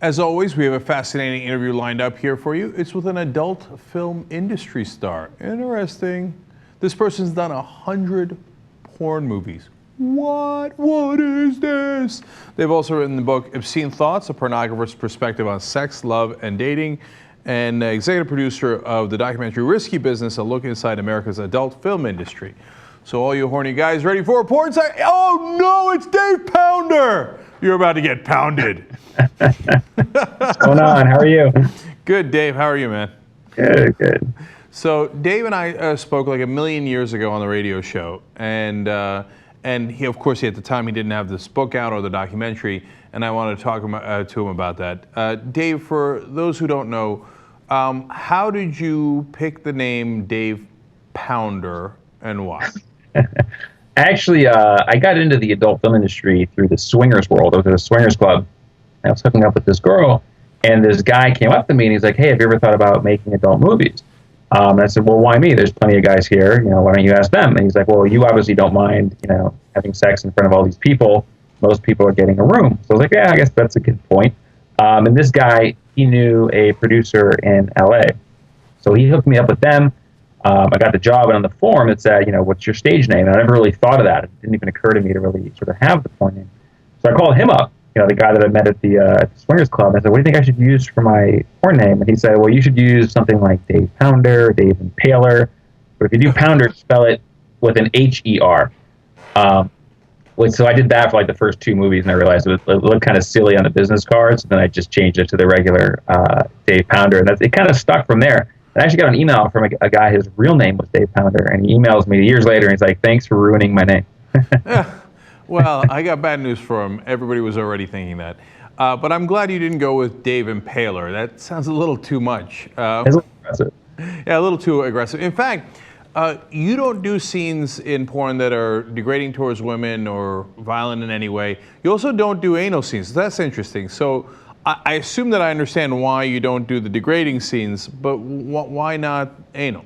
As always, we have a fascinating interview lined up here for you. It's with an adult film industry star. Interesting. This person's done 100 porn movies. What? What is this? They've also written the book Obscene Thoughts, a pornographer's perspective on sex, love, and dating, and executive producer of the documentary Risky Business, a look inside America's adult film industry. So all you horny guys ready for a porn site? Oh no, it's Dave Pounder! You're about to get pounded. What's going on? How are you? Good, Dave. How are you, man? Good. So Dave and I spoke like a million years ago on the radio show, and he, of course, at the time he didn't have this book out or the documentary, and I wanted to talk to him about that. Dave, for those who don't know, how did you pick the name Dave Pounder, and why? Actually, I got into the adult film industry through the swingers world. I was at a swingers club. I was hooking up with this girl, and this guy came up to me, and he's like, "Hey, have you ever thought about making adult movies?" And I said, "Well, why me? There's plenty of guys here. Why don't you ask them?" And he's like, "Well, you obviously don't mind, having sex in front of all these people. Most people are getting a room." So I was like, "Yeah, I guess that's a good point." And this guy, he knew a producer in LA, so he hooked me up with them. I got the job, and on the form it said, "What's your stage name?" And I never really thought of that. It didn't even occur to me to really sort of have the porn name. So I called him up, the guy that I met at the swingers club. I said, "What do you think I should use for my porn name?" And he said, "Well, you should use something like Dave Pounder, Dave Impaler. But if you do Pounder, spell it with an H-E-R." So I did that for like the first two movies, and I realized it looked kind of silly on the business cards. And then I just changed it to the regular Dave Pounder, and it kind of stuck from there. I actually got an email from a guy, his real name was Dave Pounder, and he emails me years later, and he's like, "Thanks for ruining my name." Well, I got bad news for him. Everybody was already thinking that. But I'm glad you didn't go with Dave Impaler. That sounds a little too much. It's a little aggressive. Yeah, a little too aggressive. In fact, you don't do scenes in porn that are degrading towards women or violent in any way. You also don't do anal scenes. That's interesting. So I assume that I understand why you don't do the degrading scenes, but why not anal?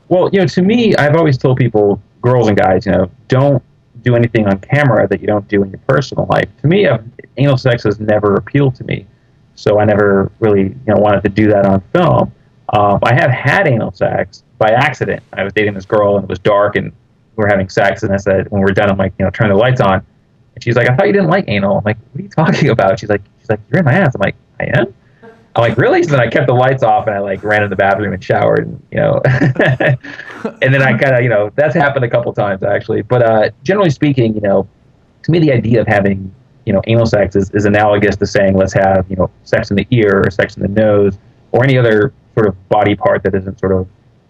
Well, to me, I've always told people, girls and guys, don't do anything on camera that you don't do in your personal life. To me, anal sex has never appealed to me, so I never really, wanted to do that on film. I have had anal sex by accident. I was dating this girl, and it was dark, and we were having sex, and I said, when we were done, I'm like, turn the lights on. And she's like, "I thought you didn't like anal." I'm like, "What are you talking about?" She's like, "You're in my ass." I'm like, "I am?" I'm like, "Really?" So then I kept the lights off, and I ran in the bathroom and showered, and and then I kind of, that's happened a couple times actually. But generally speaking, to me the idea of having, anal sex is analogous to saying let's have, sex in the ear or sex in the nose or any other sort of body part that isn't sort of,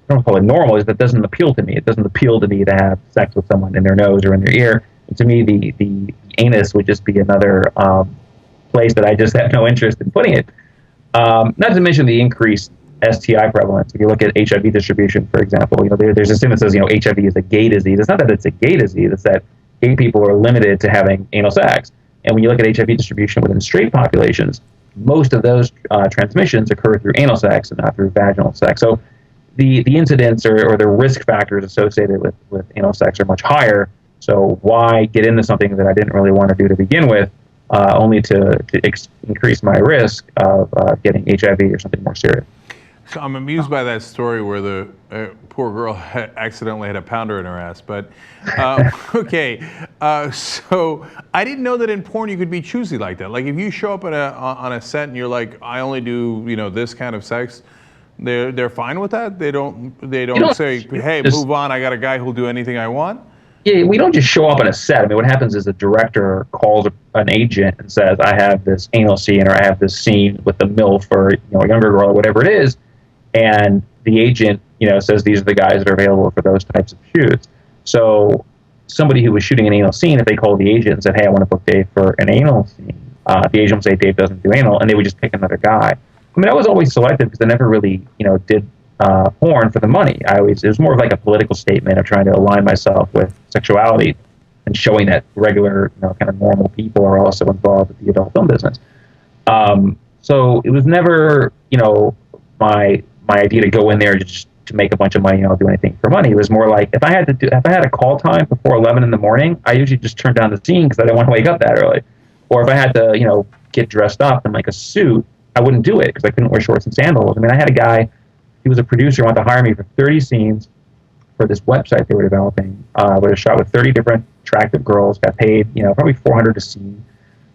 I don't call it normal, is that doesn't appeal to me. It doesn't appeal to me to have sex with someone in their nose or in their ear. And to me, the anus would just be another place that I just have no interest in putting it. Not to mention the increased STI prevalence. If you look at HIV distribution, for example, there's this thing that says, HIV is a gay disease. It's not that it's a gay disease. It's that gay people are limited to having anal sex. And when you look at HIV distribution within straight populations, most of those transmissions occur through anal sex and not through vaginal sex. So the incidence or the risk factors associated with anal sex are much higher. So why get into something that I didn't really want to do to begin with, only to increase my risk of getting HIV or something more serious? So I'm amused by that story where the poor girl accidentally had a pounder in her ass. But okay, so I didn't know that in porn you could be choosy like that. Like if you show up on a set and you're like, "I only do this kind of sex," they're fine with that. They don't say, "Hey, move on. I got a guy who'll do anything I want." Yeah, we don't just show up on a set. I mean, what happens is the director calls an agent and says, "I have this anal scene, or I have this scene with the MILF or a younger girl, or whatever it is," and the agent says these are the guys that are available for those types of shoots. So somebody who was shooting an anal scene, if they called the agent and said, "Hey, I want to book Dave for an anal scene," the agent would say Dave doesn't do anal, and they would just pick another guy. I mean, I was always selective because I never really did porn for the money. It was more of like a political statement of trying to align myself with sexuality and showing that regular, kind of normal people are also involved with the adult film business. So it was never, my idea to go in there just to make a bunch of money, do anything for money. It was more like if I had a call time before 11 in the morning, I usually just turned down the scene because I didn't want to wake up that early. Or if I had to, get dressed up in like a suit, I wouldn't do it because I couldn't wear shorts and sandals. I mean, I had a guy, he was a producer, wanted to hire me for 30 scenes for this website they were developing. Where it shot with 30 different attractive girls, got paid, probably $400 a scene.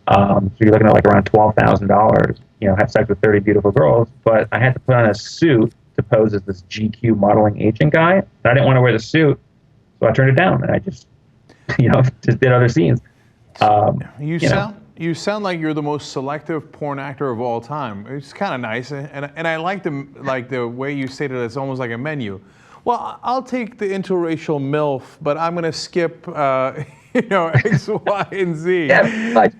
So you're looking at like around $12,000. Have sex with 30 beautiful girls, but I had to put on a suit to pose as this GQ modeling agent guy. And I didn't want to wear the suit, so I turned it down, and I just, just did other scenes. You sound like you're the most selective porn actor of all time. It's kind of nice, and I like the way you stated it. It's almost like a menu. Well, I'll take the interracial MILF, but I'm going to skip, X, Y, and Z. Yeah, but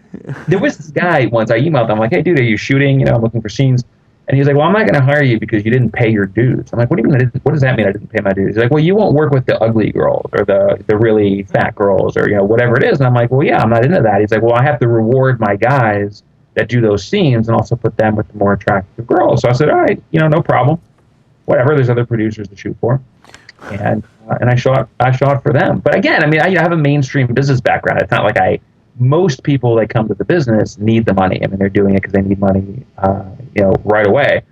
there was this guy once, I emailed him, I'm like, hey, dude, are you shooting? I'm looking for scenes. And he's like, well, I'm not going to hire you because you didn't pay your dues. I'm like, what do you mean? What does that mean I didn't pay my dues? He's like, well, you won't work with the ugly girls or the really fat girls or, whatever it is. And I'm like, well, yeah, I'm not into that. He's like, well, I have to reward my guys that do those scenes and also put them with the more attractive girls. So I said, all right, no problem. Whatever, there's other producers to shoot for. And I shot for them. But again, I mean, I have a mainstream business background. It's not like most people that come to the business need the money. I mean, they're doing it because they need money, right away.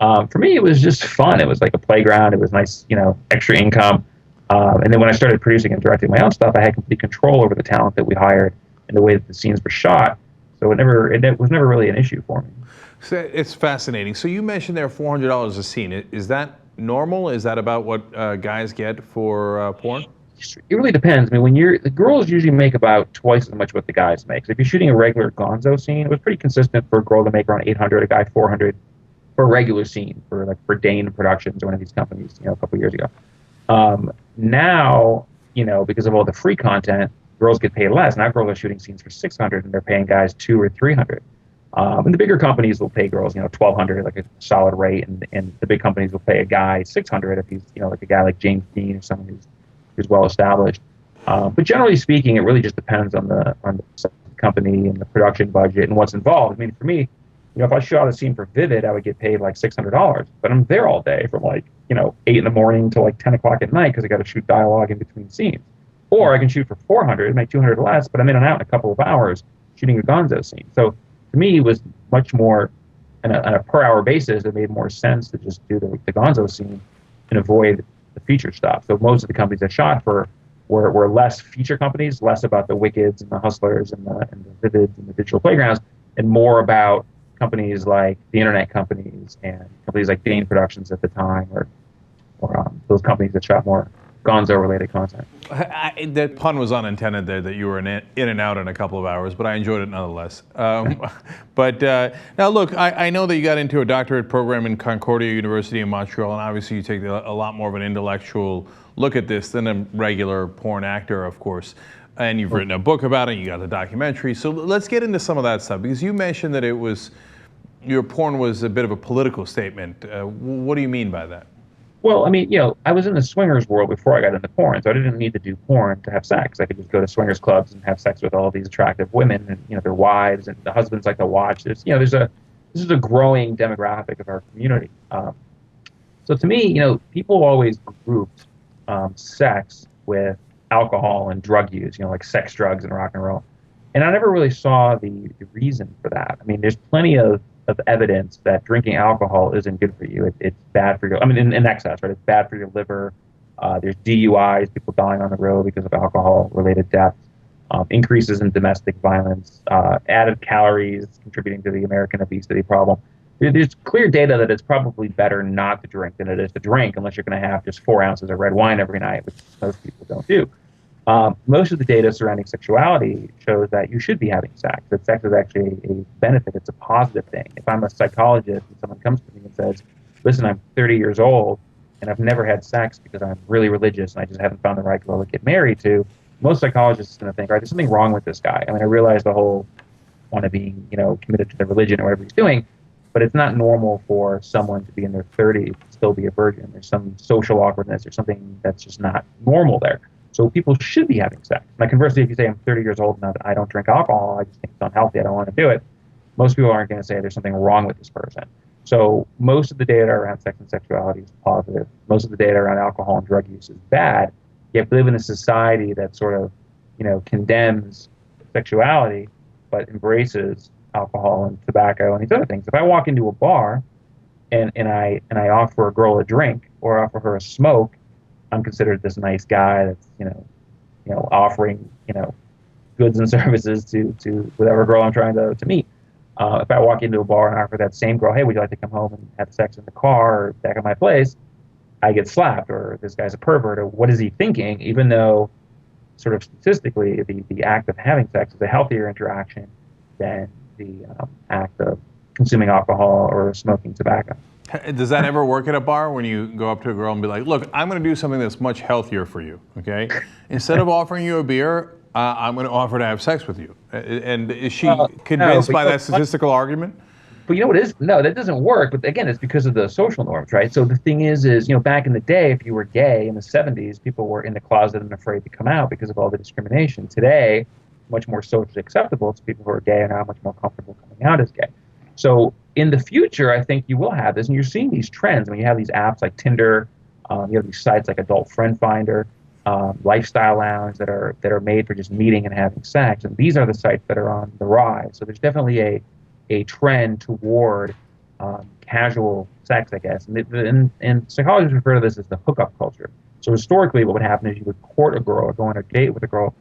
For me, it was just fun. It was like a playground. It was nice, extra income. And then when I started producing and directing my own stuff, I had complete control over the talent that we hired and the way that the scenes were shot. So it was never really an issue for me. So it's fascinating. So you mentioned there $400 a scene. Is that normal? Is that about what guys get for porn? It really depends. I mean, the girls usually make about twice as much what the guys make. So if you're shooting a regular gonzo scene, it was pretty consistent for a girl to make around $800, a guy $400 for a regular scene for Dane Productions or one of these companies, a couple of years ago. Now, because of all the free content, girls get paid less. Now girls are shooting scenes for $600 and they're paying guys $200 or $300. And the bigger companies will pay girls, $1,200, like a solid rate, and the big companies will pay a guy $600 if he's, like a guy like James Dean or someone who's well established. But generally speaking, it really just depends on the company and the production budget and what's involved. I mean, for me, if I shot a scene for Vivid, I would get paid like $600, but I'm there all day from 8 in the morning to 10 o'clock at night because I got to shoot dialogue in between scenes. Or I can shoot for $400, make $200 less, but I'm in and out in a couple of hours shooting a gonzo scene. So to me, it was much more on a per hour basis. It made more sense to just do the gonzo scene and avoid the feature stuff. So most of the companies I shot for were less feature companies, less about the Wickeds and the Hustlers and the Vivids and the digital playgrounds, and more about companies like the internet companies and companies like Dane Productions at the time, or those companies that shot more gonzo-related content. That pun was unintended there, that you were in and out in a couple of hours, but I enjoyed it nonetheless. But now look, I know that you got into a doctorate program in Concordia University in Montreal, and obviously you take a lot more of an intellectual look at this than a regular porn actor, of course. And you've written a book about it, you got the documentary. So let's get into some of that stuff, because you mentioned that your porn was a bit of a political statement. What do you mean by that? Well, I mean, I was in the swingers world before I got into porn, so I didn't need to do porn to have sex. I could just go to swingers clubs and have sex with all these attractive women and, their wives, and the husbands like to watch this. This is a growing demographic of our community. So to me, people always grouped sex with alcohol and drug use, like sex, drugs, and rock and roll. And I never really saw the reason for that. I mean, there's plenty of evidence that drinking alcohol isn't good for you. It's bad for your, in excess, right? It's bad for your liver. There's DUIs, people dying on the road because of alcohol-related deaths, increases in domestic violence, added calories contributing to the American obesity problem. There's clear data that it's probably better not to drink than it is to drink, unless you're going to have just 4 ounces of red wine every night, which most people don't do. Most of the data surrounding sexuality shows that you should be having sex, that sex is actually a benefit. It's a positive thing. If I'm a psychologist and someone comes to me and says, listen, I'm 30 years old and I've never had sex because I'm really religious and I just haven't found the right girl to get married to, most psychologists are going to think, all right, there's something wrong with this guy. I mean, I realize the whole want to being, committed to the religion or whatever he's doing, but it's not normal for someone to be in their 30s and still be a virgin. There's some social awkwardness or something that's just not normal there. So people should be having sex. Now, conversely, if you say I'm 30 years old and I don't drink alcohol, I just think it's unhealthy, I don't want to do it, most people aren't going to say there's something wrong with this person. So most of the data around sex and sexuality is positive. Most of the data around alcohol and drug use is bad. Yet we live in a society that sort of, condemns sexuality, but embraces alcohol and tobacco and these other things. If I walk into a bar and I offer a girl a drink or offer her a smoke, I'm considered this nice guy that's offering goods and services to whatever girl I'm trying to meet. If I walk into a bar and offer that same girl, hey, would you like to come home and have sex in the car or back at my place, I get slapped, or this guy's a pervert, or what is he thinking? Even though, sort of statistically, the act of having sex is a healthier interaction than the act of consuming alcohol or smoking tobacco. Does that ever work at a bar when you go up to a girl and be like, look, I'm going to do something that's much healthier for you, okay? Instead of offering you a beer, I'm going to offer to have sex with you. And is she convinced by that statistical argument? But you know what it is? No, that doesn't work. But again, it's because of the social norms, right? So the thing is, back in the day, if you were gay in the 70s, people were in the closet and afraid to come out because of all the discrimination. Today, much more socially acceptable. So people who are gay are now much more comfortable coming out as gay. So in the future, I think you will have this, and you're seeing these trends. I mean, you have these apps like Tinder, you have these sites like Adult Friend Finder, Lifestyle Lounge that are made for just meeting and having sex, and these are the sites that are on the rise. So there's definitely a trend toward casual sex, I guess, and psychologists refer to this as the hookup culture. So historically, what would happen is you would court a girl or go on a date with a girl,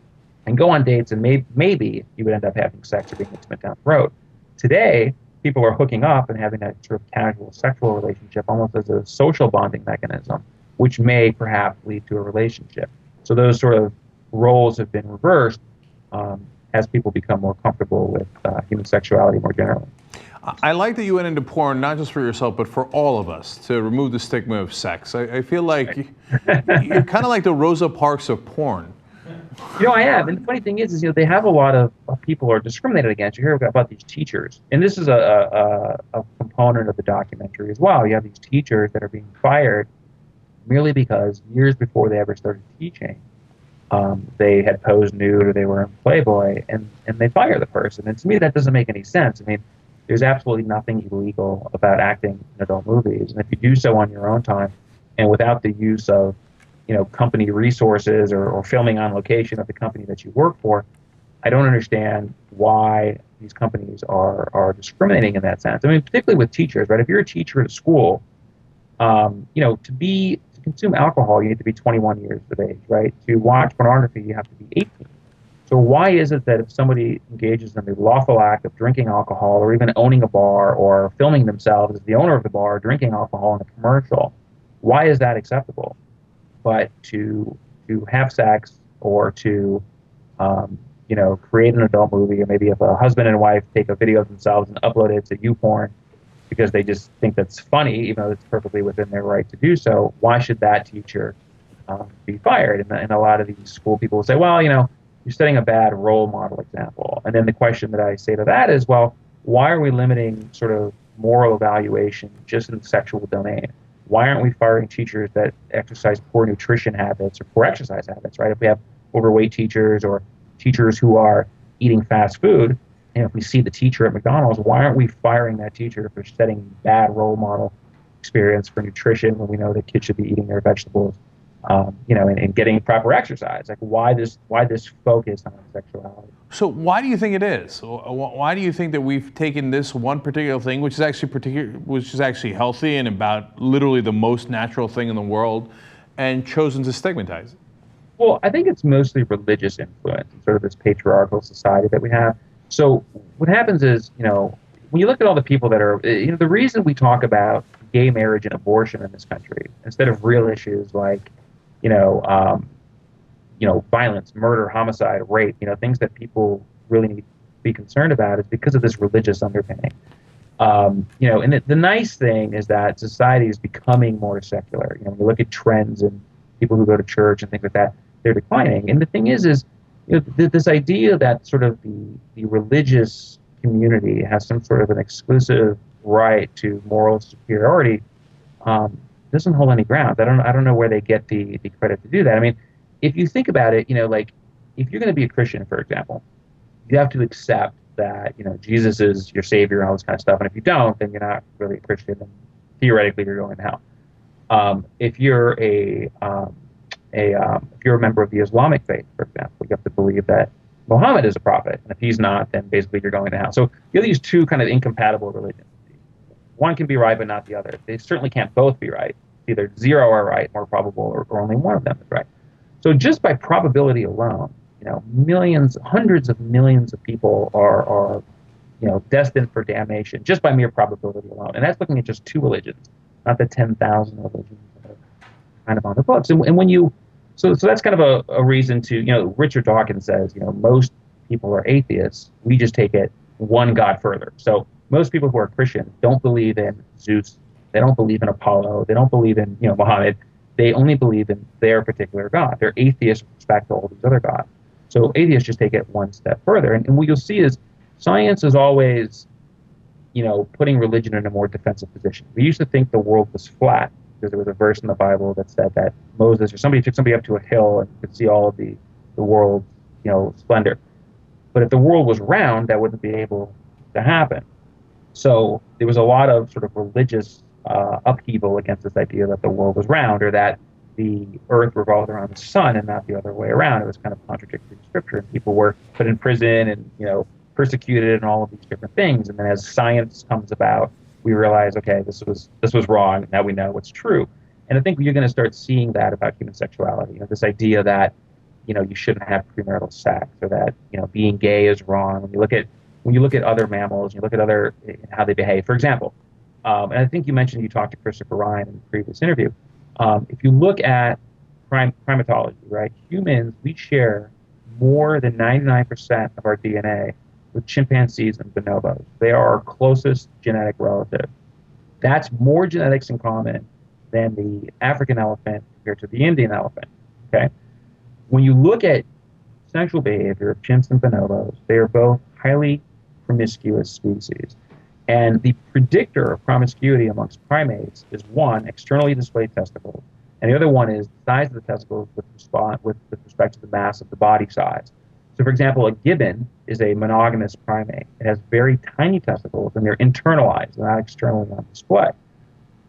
and go on dates, and maybe you would end up having sex or being intimate down the road. Today, people are hooking up and having that sort of casual sexual relationship almost as a social bonding mechanism, which may perhaps lead to a relationship. So those sort of roles have been reversed as people become more comfortable with human sexuality more generally. I like that you went into porn, not just for yourself, but for all of us, to remove the stigma of sex. I feel like you're kind of like the Rosa Parks of porn. I have. And the funny thing is they have a lot of people who are discriminated against. You hear about these teachers. And this is a component of the documentary as well. You have these teachers that are being fired merely because years before they ever started teaching, they had posed nude or they were in Playboy, and they fire the person. And to me, that doesn't make any sense. I mean, there's absolutely nothing illegal about acting in adult movies. And if you do so on your own time and without the use of company resources or filming on location of the company that you work for, I don't understand why these companies are discriminating in that sense. I mean, particularly with teachers, right? If you're a teacher at a school, to consume alcohol, you need to be 21 years of age, right? To watch pornography, you have to be 18. So why is it that if somebody engages in the lawful act of drinking alcohol or even owning a bar or filming themselves as the owner of the bar drinking alcohol in a commercial, why is that acceptable? But to have sex or to create an adult movie, or maybe if a husband and wife take a video of themselves and upload it to YouPorn because they just think that's funny, even though it's perfectly within their right to do so, why should that teacher be fired? And a lot of these school people will say, well, you're setting a bad role model example. And then the question that I say to that is, well, why are we limiting sort of moral evaluation just in the sexual domain? Why aren't we firing teachers that exercise poor nutrition habits or poor exercise habits, right? If we have overweight teachers or teachers who are eating fast food, and if we see the teacher at McDonald's, why aren't we firing that teacher for setting bad role model experience for nutrition when we know that kids should be eating their vegetables, and getting proper exercise? Like, why this focus on sexuality? So why do you think it is? Why do you think that we've taken this one particular thing, which is actually healthy and about literally the most natural thing in the world, and chosen to stigmatize it? Well, I think it's mostly religious influence in sort of this patriarchal society that we have. So what happens is, when you look at all the people that are, the reason we talk about gay marriage and abortion in this country instead of real issues like, violence, murder, homicide, rape, things that people really need to be concerned about, is because of this religious underpinning. And the nice thing is that society is becoming more secular. When you look at trends and people who go to church and things like that, they're declining. And the thing is this idea that sort of the religious community has some sort of an exclusive right to moral superiority doesn't hold any ground. I don't know where they get the credit to do that. I mean, if you think about it, like if you're going to be a Christian, for example, you have to accept that Jesus is your savior and all this kind of stuff. And if you don't, then you're not really a Christian, and theoretically you're going to hell. If you're a member of the Islamic faith, for example, you have to believe that Muhammad is a prophet, and if he's not, then basically you're going to hell. So you have these two kind of incompatible religions. One can be right, but not the other. They certainly can't both be right. Either zero are right, more probable, or only one of them is right. So just by probability alone, millions, hundreds of millions of people are destined for damnation just by mere probability alone. And that's looking at just two religions, not the 10,000 religions that are kind of on the books. And when you, so that's kind of a reason to, Richard Dawkins says, most people are atheists. We just take it one God further. So most people who are Christian don't believe in Zeus. They don't believe in Apollo. They don't believe in, Muhammad. They only believe in their particular God. They're atheists with respect to all these other gods. So atheists just take it one step further. And what you'll see is science is always, putting religion in a more defensive position. We used to think the world was flat because there was a verse in the Bible that said that Moses or somebody took somebody up to a hill and could see all of the world's, splendor. But if the world was round, that wouldn't be able to happen. So there was a lot of sort of religious upheaval against this idea that the world was round or that the earth revolved around the sun and not the other way around. It was kind of contradictory to scripture, and people were put in prison and persecuted and all of these different things. And then as science comes about, we realize, okay, this was wrong. Now we know what's true. And I think you're going to start seeing that about human sexuality. This idea that you shouldn't have premarital sex, or that being gay is wrong. When you look at other mammals, you look at other how they behave. For example, and I think you mentioned you talked to Christopher Ryan in the previous interview. If you look at primatology, right, humans, we share more than 99% of our DNA with chimpanzees and bonobos. They are our closest genetic relative. That's more genetics in common than the African elephant compared to the Indian elephant. Okay, when you look at sexual behavior of chimps and bonobos, they are both highly promiscuous species. And the predictor of promiscuity amongst primates is one, externally displayed testicles, and the other one is the size of the testicles with respect to the mass of the body size. So, for example, a gibbon is a monogamous primate. It has very tiny testicles, and they're internalized, they're not externally on display.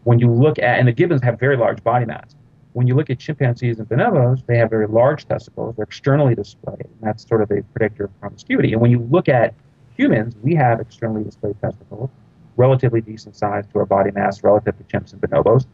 When you look at, and the gibbons have very large body mass. When you look at chimpanzees and bonobos, they have very large testicles, they're externally displayed, and that's sort of a predictor of promiscuity. And when you look at humans, we have externally displayed testicles, relatively decent size to our body mass relative to chimps and bonobos.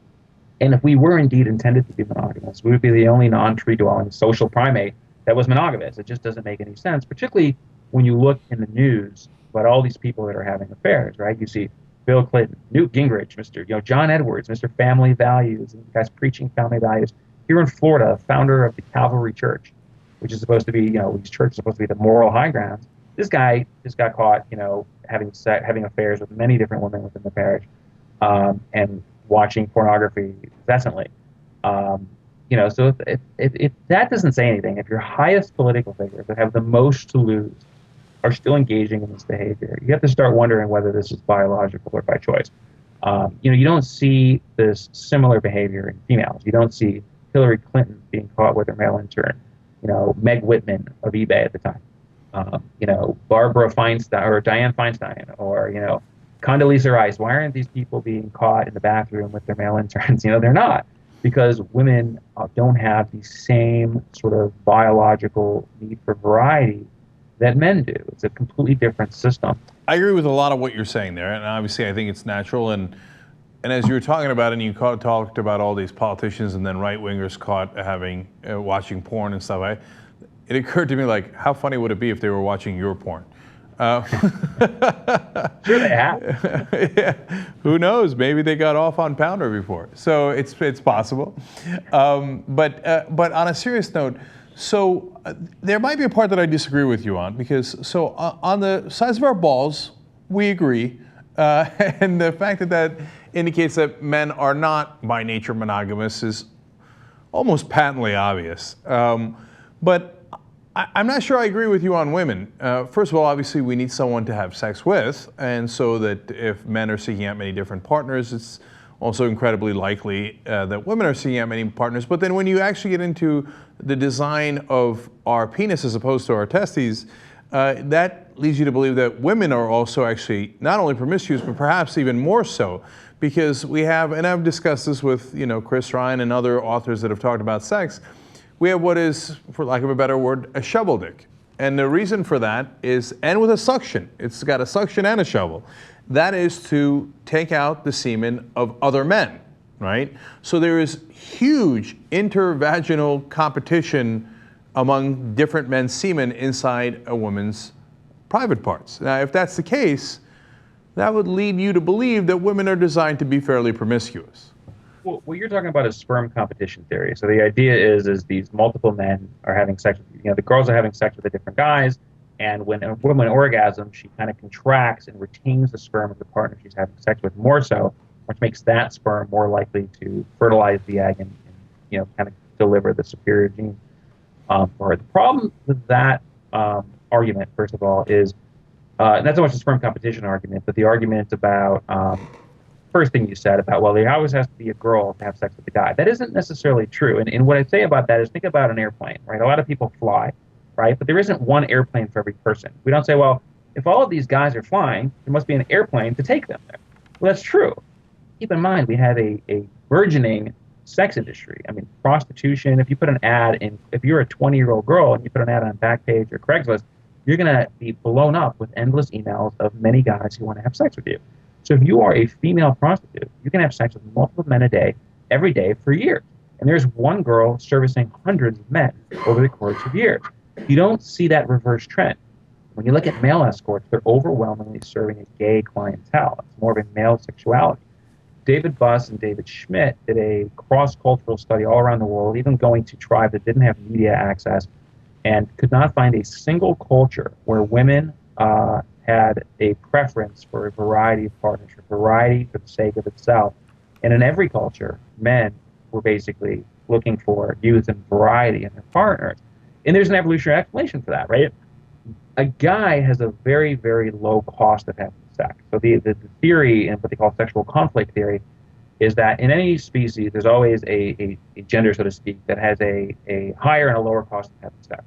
And if we were indeed intended to be monogamous, we would be the only non-tree dwelling social primate that was monogamous. It just doesn't make any sense, particularly when you look in the news about all these people that are having affairs, right? You see Bill Clinton, Newt Gingrich, Mr. John Edwards, Mr. Family Values, and guys preaching family values. Here in Florida, founder of the Calvary Church, which is supposed to be, these churches are supposed to be the moral high ground. This guy just got caught, having affairs with many different women within the parish, and watching pornography incessantly. So if that doesn't say anything, if your highest political figures that have the most to lose are still engaging in this behavior, you have to start wondering whether this is biological or by choice. You don't see this similar behavior in females. You don't see Hillary Clinton being caught with her male intern, Meg Whitman of eBay at the time, Barbara Feinstein or Dianne Feinstein, or, Condoleezza Rice. Why aren't these people being caught in the bathroom with their male interns? They're not, because women don't have the same sort of biological need for variety that men do. It's a completely different system. I agree with a lot of what you're saying there, and obviously I think it's natural. And as you were talking about, and you talked about all these politicians and then right-wingers caught watching porn and stuff, it occurred to me, like, how funny would it be if they were watching your porn? Sure they have. Yeah. Who knows? Maybe they got off on Pounder before, so it's possible. But on a serious note, so there might be a part that I disagree with you on, because on the size of our balls, we agree, and the fact that indicates that men are not by nature monogamous is almost patently obvious. But I'm not sure I agree with you on women. First of all, obviously we need someone to have sex with, and so that if men are seeking out many different partners, it's also incredibly likely that women are seeking out many partners. But then when you actually get into the design of our penis as opposed to our testes, that leads you to believe that women are also actually not only promiscuous, but perhaps even more so, because we have, and I've discussed this with Chris Ryan and other authors that have talked about sex, we have what is, for lack of a better word, a shovel dick. And the reason for that is, and with a suction, it's got a suction and a shovel. That is to take out the semen of other men, right? So there is huge intervaginal competition among different men's semen inside a woman's private parts. Now, if that's the case, that would lead you to believe that women are designed to be fairly promiscuous. Well, what you're talking about is sperm competition theory. So the idea is these multiple men are having sex with, the girls are having sex with the different guys, and when a woman orgasms, she kind of contracts and retains the sperm of the partner she's having sex with more so, which makes that sperm more likely to fertilize the egg and kind of deliver the superior gene for her. The problem with that argument, first of all, is not so much the sperm competition argument, but the argument about first thing you said about, well, there always has to be a girl to have sex with a guy. That isn't necessarily true. And what I say about that is think about an airplane, right? A lot of people fly, right? But there isn't one airplane for every person. We don't say, well, if all of these guys are flying, there must be an airplane to take them there. Well, that's true. Keep in mind, we have a burgeoning sex industry. I mean, prostitution, if you put an ad in, if you're a 20-year-old girl and you put an ad on Backpage or Craigslist, you're going to be blown up with endless emails of many guys who want to have sex with you. So if you are a female prostitute, you can have sex with multiple men a day, every day for years. And there's one girl servicing hundreds of men over the course of years. You don't see that reverse trend. When you look at male escorts, they're overwhelmingly serving a gay clientele. It's more of a male sexuality. David Buss and David Schmidt did a cross-cultural study all around the world, even going to tribes that didn't have media access, and could not find a single culture where women had a preference for a variety of partners, for variety for the sake of itself. And in every culture, men were basically looking for youth and variety in their partners. And there's an evolutionary explanation for that, right? A guy has a very, very low cost of having sex. So the theory, and what they call sexual conflict theory, is that in any species, there's always a gender, so to speak, that has a higher and a lower cost of having sex.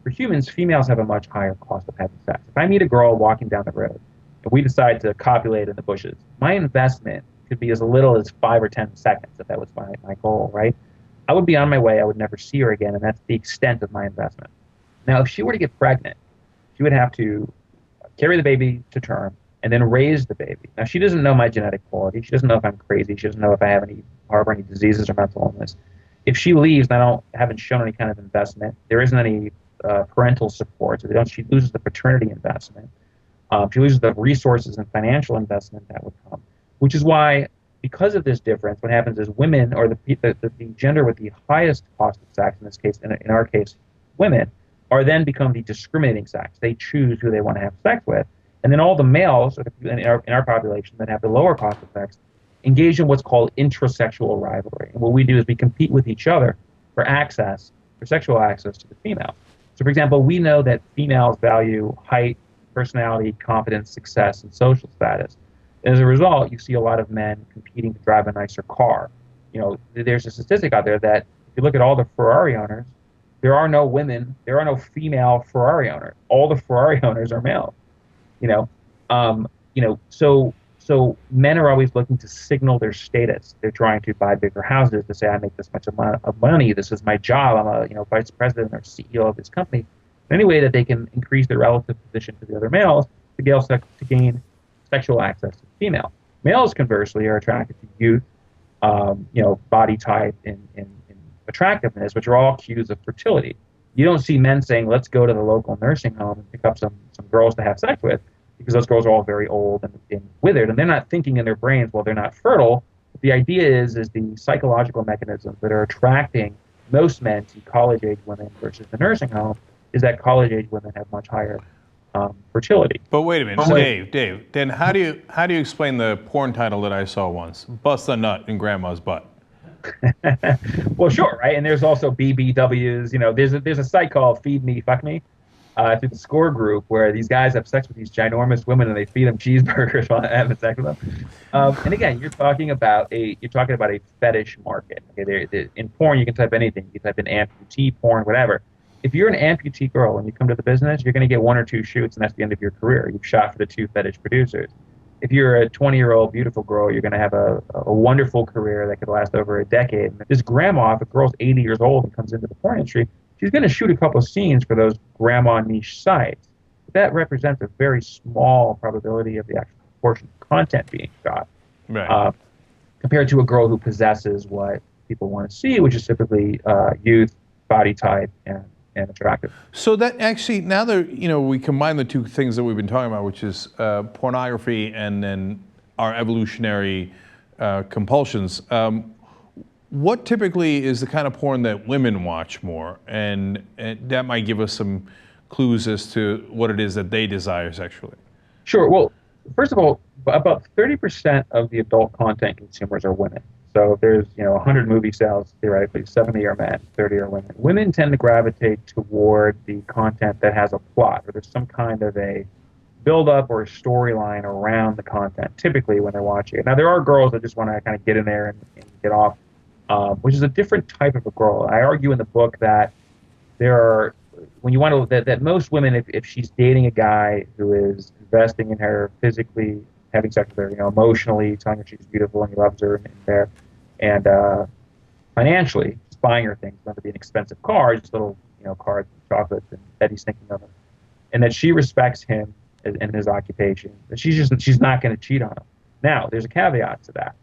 For humans, females have a much higher cost of having sex. If I meet a girl walking down the road and we decide to copulate in the bushes, my investment could be as little as 5 or 10 seconds if that was my goal, right? I would be on my way. I would never see her again, and that's the extent of my investment. Now, if she were to get pregnant, she would have to carry the baby to term and then raise the baby. Now, she doesn't know my genetic quality. She doesn't know if I'm crazy. She doesn't know if I have harbor any diseases or mental illness. If she leaves and I haven't shown any kind of investment, there isn't any parental support, so she loses the paternity investment. She loses the resources and financial investment that would come, which is why, because of this difference, what happens is women, or the gender with the highest cost of sex, in this case, in our case, women, are then become the discriminating sex. They choose who they want to have sex with, and then all the males in our population that have the lower cost of sex engage in what's called intrasexual rivalry. And what we do is we compete with each other for sexual access to the female. So, for example, we know that females value height, personality, confidence, success, and social status. As a result, you see a lot of men competing to drive a nicer car. There's a statistic out there that if you look at all the Ferrari owners, there are no female Ferrari owners. All the Ferrari owners are male. So men are always looking to signal their status. They're trying to buy bigger houses to say, I make this much amount of money. This is my job. I'm a vice president or CEO of this company. Any way that they can increase their relative position to the other males to gain sexual access to the female. Males, conversely, are attracted to youth, body type, and attractiveness, which are all cues of fertility. You don't see men saying, let's go to the local nursing home and pick up some girls to have sex with, because those girls are all very old and withered, and they're not thinking in their brains, well, they're not fertile. But the idea is the psychological mechanisms that are attracting most men to college-age women versus the nursing home is that college-age women have much higher fertility. But wait a minute, Dave. Then how do you explain the porn title that I saw once? Bust a nut in grandma's butt. Well, sure, right? And there's also BBWs. There's a site called Feed Me, Fuck Me, through the Score group, where these guys have sex with these ginormous women and they feed them cheeseburgers while having sex with them. And again, you're talking about a fetish market. Okay, in porn, you can type anything. You type in amputee porn, whatever. If you're an amputee girl and you come to the business, you're going to get 1 or 2 shoots, and that's the end of your career. You've shot for the 2 fetish producers. If you're a 20-year-old beautiful girl, you're going to have a wonderful career that could last over a decade. This grandma, if a girl's 80 years old and comes into the porn industry, she's going to shoot a couple of scenes for those grandma niche sites. But that represents a very small probability of the actual portion of content being shot. Right. Compared to a girl who possesses what people want to see, which is typically youth, body type, and attractive. So that actually, now that we combine the two things that we've been talking about, which is pornography and then our evolutionary compulsions. What typically is the kind of porn that women watch more, and that might give us some clues as to what it is that they desire sexually? Sure. Well, first of all, about 30% of the adult content consumers are women. So if there's 100 movie sales, theoretically 70 are men, 30 are women. Women tend to gravitate toward the content that has a plot, or there's some kind of a build-up or a storyline around the content, typically when they're watching it. Now, there are girls that just want to kind of get in there and get off, which is a different type of a girl. I argue in the book that there are, when you want to, that most women, if she's dating a guy who is investing in her physically, having sex with her, emotionally, telling her she's beautiful and he loves her and financially, just buying her things, not to be an expensive car, just little, cards, chocolates, and that he's thinking of her, and that she respects him in his occupation, that she's not going to cheat on him. Now, there's a caveat to that.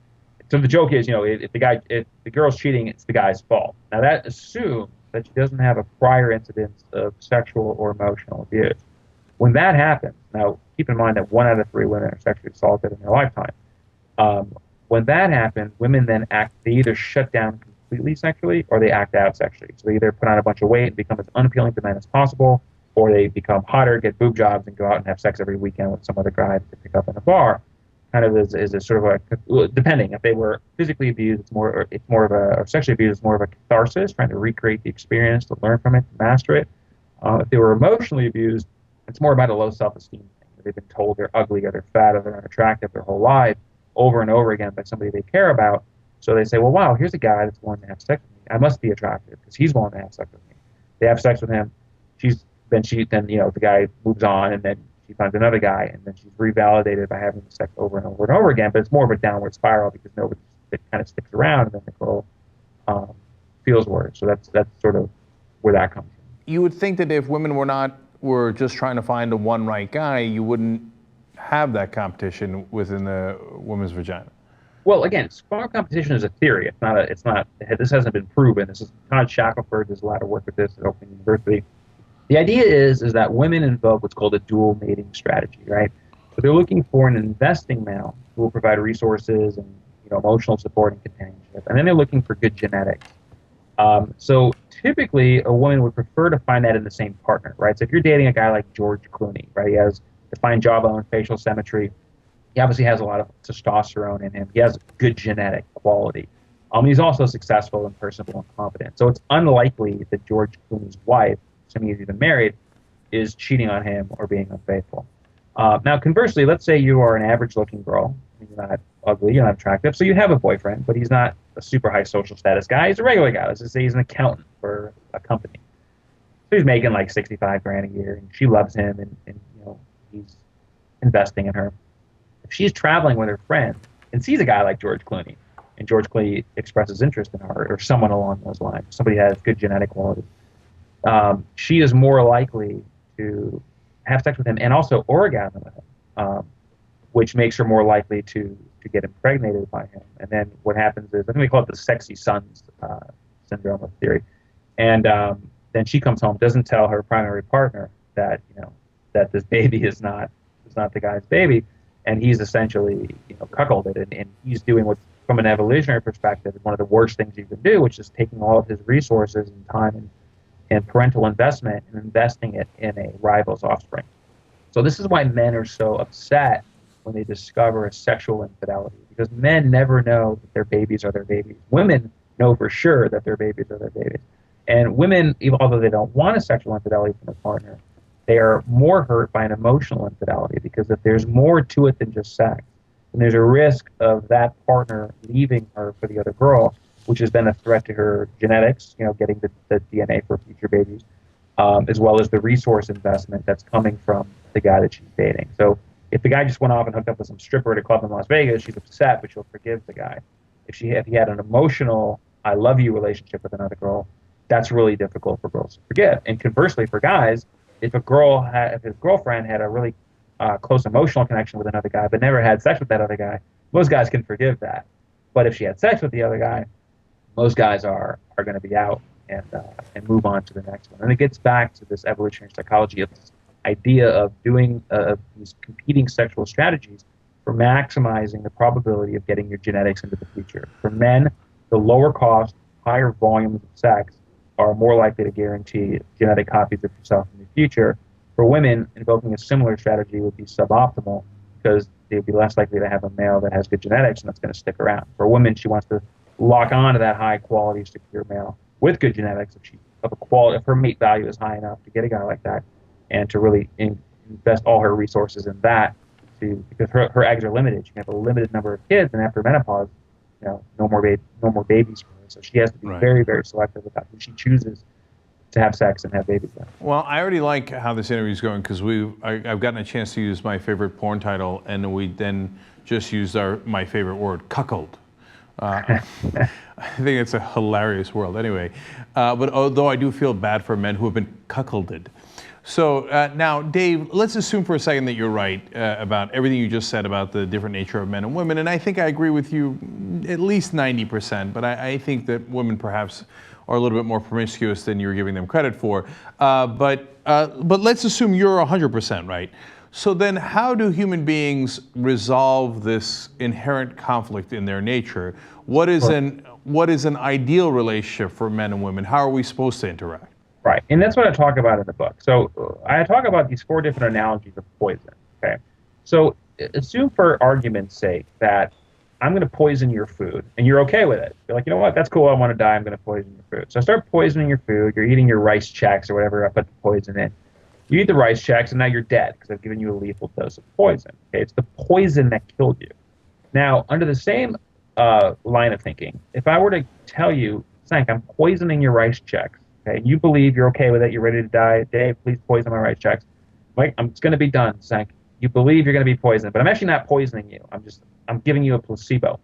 So the joke is, if the girl's cheating, it's the guy's fault. Now that assumes that she doesn't have a prior incidence of sexual or emotional abuse. When that happens, now keep in mind that 1 out of 3 women are sexually assaulted in their lifetime. When that happens, women then they either shut down completely sexually or they act out sexually. So they either put on a bunch of weight and become as unappealing to men as possible, or they become hotter, get boob jobs, and go out and have sex every weekend with some other guy that they pick up in a bar. Kind of is a sort of a, depending, if they were physically abused, it's more of a, or sexually abused, it's more of a catharsis, trying to recreate the experience, to learn from it, to master it. If they were emotionally abused, it's more about a low self-esteem thing. They've been told they're ugly or they're fat or they're unattractive their whole life over and over again by somebody they care about. So they say, well, wow, here's a guy that's willing to have sex with me. I must be attractive because he's willing to have sex with me. They have sex with him. Then the guy moves on, and then she finds another guy, and then she's revalidated by having sex over and over and over again. But it's more of a downward spiral because it kind of sticks around, and then the girl feels worse. So that's sort of where that comes from. You would think that if women were just trying to find the one right guy, you wouldn't have that competition within the woman's vagina. Well, again, strong competition is a theory. This hasn't been proven. This is Todd Shackelford does a lot of work with this at Open University. The idea is that women invoke what's called a dual mating strategy, right? So they're looking for an investing male who will provide resources and emotional support and companionship, and then they're looking for good genetics. So typically, a woman would prefer to find that in the same partner, right? So if you're dating a guy like George Clooney, right? He has defined jawbone, facial symmetry. He obviously has a lot of testosterone in him. He has good genetic quality. He's also successful and personable and confident. So it's unlikely that George Clooney's wife, assuming he's even married, is cheating on him or being unfaithful. Now, conversely, let's say you are an average-looking girl. You're not ugly, you're not attractive, so you have a boyfriend, but he's not a super high social status guy. He's a regular guy. Let's just say he's an accountant for a company. So he's making like $65,000 a year, and she loves him, and he's investing in her. If she's traveling with her friend and sees a guy like George Clooney, and George Clooney expresses interest in her, or someone along those lines, somebody has good genetic quality, she is more likely to have sex with him and also orgasm with him, which makes her more likely to get impregnated by him. And then what happens is, I think we call it the sexy sons syndrome of theory. And then she comes home, doesn't tell her primary partner that that this baby is not the guy's baby, and he's essentially cuckolded, and he's doing what, from an evolutionary perspective, is one of the worst things you can do, which is taking all of his resources and time and parental investment and investing it in a rival's offspring. So this is why men are so upset when they discover a sexual infidelity, because men never know that their babies are their babies. Women know for sure that their babies are their babies. And women, even although they don't want a sexual infidelity from a partner, they are more hurt by an emotional infidelity, because if there's more to it than just sex, and there's a risk of that partner leaving her for the other girl, which is then a threat to her genetics, getting the DNA for future babies, as well as the resource investment that's coming from the guy that she's dating. So if the guy just went off and hooked up with some stripper at a club in Las Vegas, she's upset, but she'll forgive the guy. If he had an emotional, I love you relationship with another girl, that's really difficult for girls to forgive. And conversely, for guys, if his girlfriend had a really close emotional connection with another guy, but never had sex with that other guy, most guys can forgive that. But if she had sex with the other guy, most guys are going to be out and move on to the next one. And it gets back to this evolutionary psychology of this idea of doing these competing sexual strategies for maximizing the probability of getting your genetics into the future. For men, the lower cost, higher volumes of sex are more likely to guarantee genetic copies of yourself in the future. For women, invoking a similar strategy would be suboptimal because they'd be less likely to have a male that has good genetics and that's going to stick around. For a woman, she wants to lock on to that high quality, secure male with good genetics if her mate value is high enough to get a guy like that, and to really invest all her resources in that, because her eggs are limited. She can have a limited number of kids, and after menopause, no more babies for her. So she has to be very, very selective about who she chooses to have sex and have babies with. Well, I already like how this interview is going because I've gotten a chance to use my favorite porn title, and we then just used my favorite word, cuckold. I think it's a hilarious world. Anyway, but although I do feel bad for men who have been cuckolded. So now, Dave, let's assume for a second that you're right about everything you just said about the different nature of men and women. And I think I agree with you at least 90%, but I think that women perhaps are a little bit more promiscuous than you're giving them credit for. But let's assume you're 100% right. So then how do human beings resolve this inherent conflict in their nature? What is an ideal relationship for men and women? How are we supposed to interact? Right, and that's what I talk about in the book. So I talk about these 4 different analogies of poison, okay? So assume for argument's sake that I'm going to poison your food, and you're okay with it. You're like, you know what, that's cool, I want to die, I'm going to poison your food. So I start poisoning your food, you're eating your rice checks or whatever I put the poison in. You eat the rice checks, and now you're dead because I've given you a lethal dose of poison. Okay, it's the poison that killed you. Now, under the same line of thinking, if I were to tell you, Cenk, I'm poisoning your rice checks, okay, you believe you're okay with it, you're ready to die, Dave, please poison my rice checks. Mike, it's going to be done, Cenk. You believe you're going to be poisoned, but I'm actually not poisoning you. I'm giving you a placebo.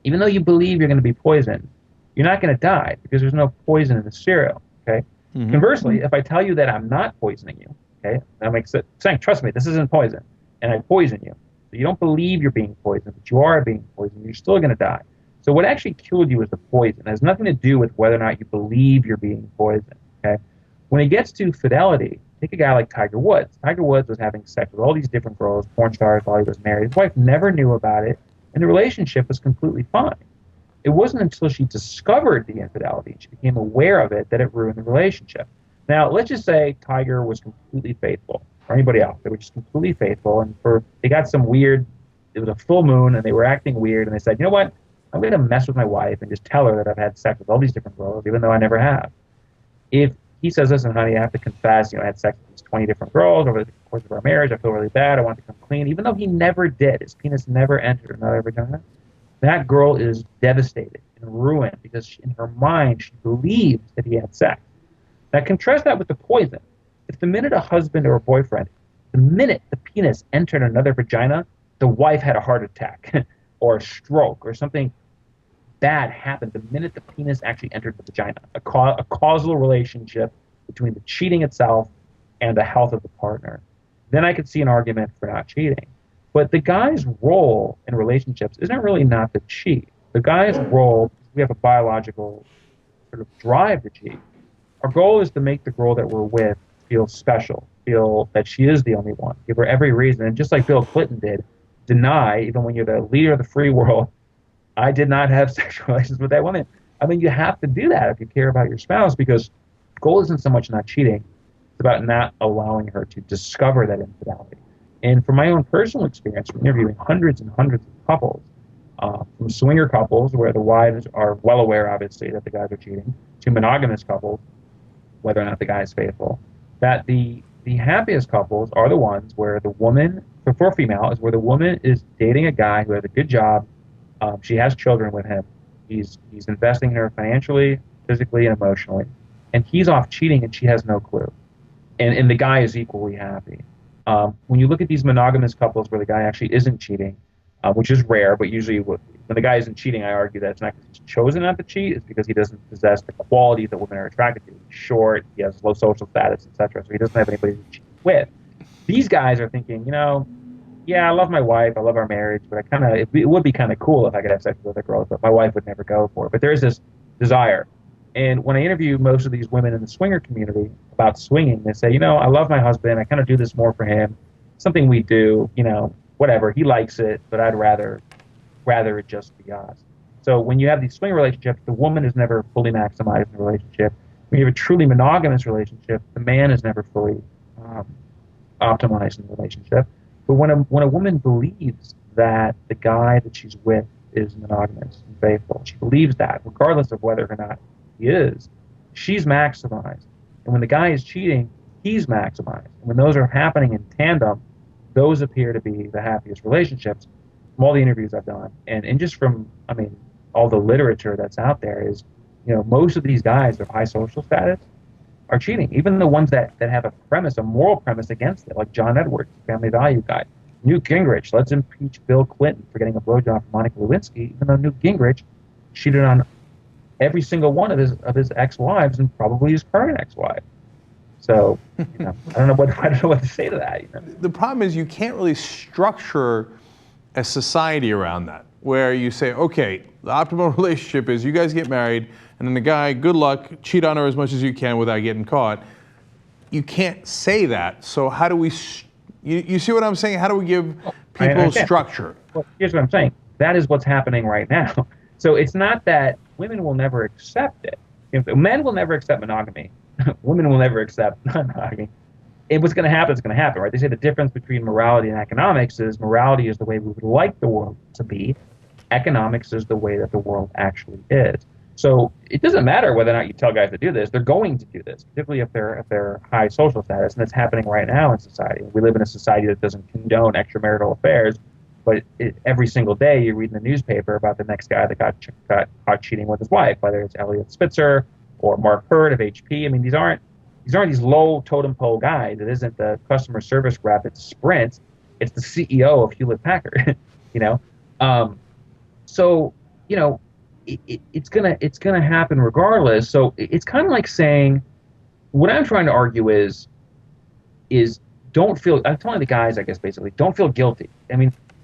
Even though you believe you're going to be poisoned, you're not going to die because there's no poison in the cereal, okay? Mm-hmm. Conversely, if I tell you that I'm not poisoning you, okay, that makes it, Cenk, trust me, this isn't poison, and I poison you. So you don't believe you're being poisoned, but you are being poisoned, you're still going to die. So what actually killed you is the poison. It has nothing to do with whether or not you believe you're being poisoned, okay? When it gets to fidelity, take a guy like Tiger Woods. Tiger Woods was having sex with all these different girls, porn stars, while he was married. His wife never knew about it, and the relationship was completely fine. It wasn't until she discovered the infidelity, she became aware of it, that it ruined the relationship. Now, let's just say Tiger was completely faithful, or anybody else. They were just completely faithful, and they got some weird, it was a full moon, and they were acting weird, and they said, you know what, I'm going to mess with my wife and just tell her that I've had sex with all these different girls, even though I never have. If he says, listen, honey, I have to confess, I had sex with these 20 different girls over the course of our marriage, I feel really bad, I want to come clean, even though he never did, his penis never entered another vagina, that girl is devastated and ruined because in her mind, she believes that he had sex. Now, contrast that with the poison. If the minute a husband or a boyfriend, the minute the penis entered another vagina, the wife had a heart attack or a stroke or something bad happened the minute the penis actually entered the vagina, a causal relationship between the cheating itself and the health of the partner, then I could see an argument for not cheating. But the guy's role in relationships isn't really not to cheat. The guy's role, we have a biological sort of drive to cheat. Our goal is to make the girl that we're with feel special, feel that she is the only one, give her every reason. And just like Bill Clinton did, deny, even when you're the leader of the free world, I did not have sexual relations with that woman. I mean, you have to do that if you care about your spouse, because the goal isn't so much not cheating, it's about not allowing her to discover that infidelity. And from my own personal experience, from interviewing hundreds and hundreds of couples, from swinger couples where the wives are well aware, obviously, that the guys are cheating, to monogamous couples, whether or not the guy is faithful, that the happiest couples are the ones where the woman, for female, is where the woman is dating a guy who has a good job, she has children with him, he's investing in her financially, physically, and emotionally, and he's off cheating and she has no clue. And the guy is equally happy. When you look at these monogamous couples where the guy actually isn't cheating, which is rare, but usually when the guy isn't cheating, I argue that it's not because he's chosen not to cheat, it's because he doesn't possess the qualities that women are attracted to. He's short, he has low social status, etc., so he doesn't have anybody to cheat with. These guys are thinking, yeah, I love my wife, I love our marriage, but it would be kind of cool if I could have sex with other girls, but my wife would never go for it. But there's this desire. And when I interview most of these women in the swinger community about swinging, they say, I love my husband, I kind of do this more for him, something we do, whatever, he likes it, but I'd rather it just be us. So when you have these swing relationships, the woman is never fully maximized in the relationship. When you have a truly monogamous relationship, the man is never fully optimized in the relationship. But when a woman believes that the guy that she's with is monogamous and faithful, she believes that, regardless of whether or not he is, she's maximized. And when the guy is cheating, he's maximized. And when those are happening in tandem, those appear to be the happiest relationships from all the interviews I've done. And just from, all the literature that's out there is, most of these guys of high social status are cheating. Even the ones that have a moral premise against it, like John Edwards, family value guy. Newt Gingrich, let's impeach Bill Clinton for getting a blowjob from Monica Lewinsky, even though Newt Gingrich cheated on every single one of his ex-wives and probably his current ex-wife. So, I don't know what to say to that. The problem is you can't really structure a society around that, where you say, okay, the optimal relationship is you guys get married, and then the guy, good luck, cheat on her as much as you can without getting caught. You can't say that. So how do we, you see what I'm saying? How do we give people structure? Well, here's what I'm saying. That is what's happening right now. So it's not that women will never accept it. If men will never accept monogamy. Women will never accept non-monogamy. And what's going to happen is going to happen, right? They say the difference between morality and economics is morality is the way we would like the world to be. Economics is the way that the world actually is. So it doesn't matter whether or not you tell guys to do this. They're going to do this, particularly if they're high social status, and it's happening right now in society. We live in a society that doesn't condone extramarital affairs, but every single day you read in the newspaper about the next guy that got caught cheating with his wife, whether it's Elliot Spitzer or Mark Hurd of HP. These aren't these low totem pole guys. It isn't the customer service rep at Sprint. It's the CEO of Hewlett Packard. It's gonna happen regardless. So it's kind of like saying, what I'm trying to argue is don't feel. I'm telling the guys, I guess, basically, don't feel guilty.